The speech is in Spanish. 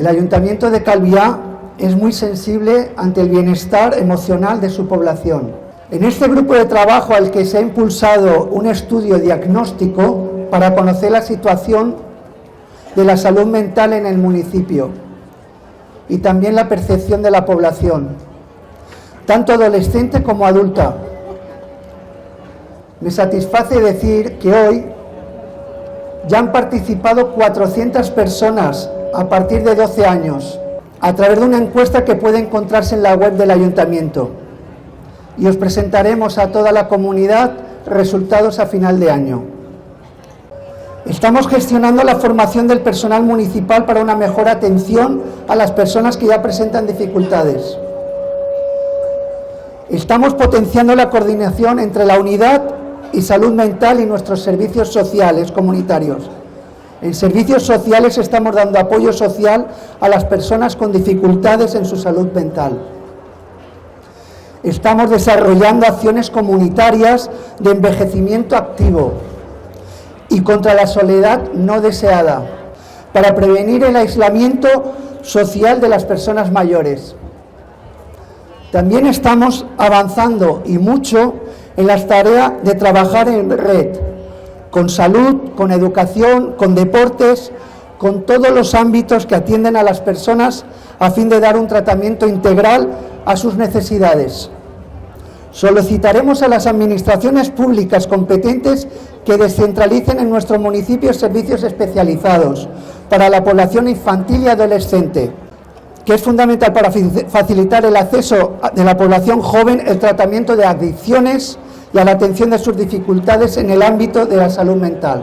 El Ayuntamiento de Calviá es muy sensible ante el bienestar emocional de su población. En este grupo de trabajo al que se ha impulsado un estudio diagnóstico para conocer la situación de la salud mental en el municipio y también la percepción de la población, tanto adolescente como adulta. Me satisface decir que hoy ya han participado 400 personas a partir de 12 años, a través de una encuesta que puede encontrarse en la web del Ayuntamiento. Y os presentaremos a toda la comunidad resultados a final de año. Estamos gestionando la formación del personal municipal para una mejor atención a las personas que ya presentan dificultades. Estamos potenciando la coordinación entre la unidad y salud mental y nuestros servicios sociales comunitarios. En servicios sociales estamos dando apoyo social a las personas con dificultades en su salud mental. Estamos desarrollando acciones comunitarias de envejecimiento activo y contra la soledad no deseada, para prevenir el aislamiento social de las personas mayores. También estamos avanzando y mucho en las tareas de trabajar en red, con salud, con educación, con deportes, con todos los ámbitos que atienden a las personas a fin de dar un tratamiento integral a sus necesidades. Solicitaremos a las administraciones públicas competentes que descentralicen en nuestro municipio servicios especializados para la población infantil y adolescente, que es fundamental para facilitar el acceso de la población joven, el tratamiento de adicciones y a la atención de sus dificultades en el ámbito de la salud mental.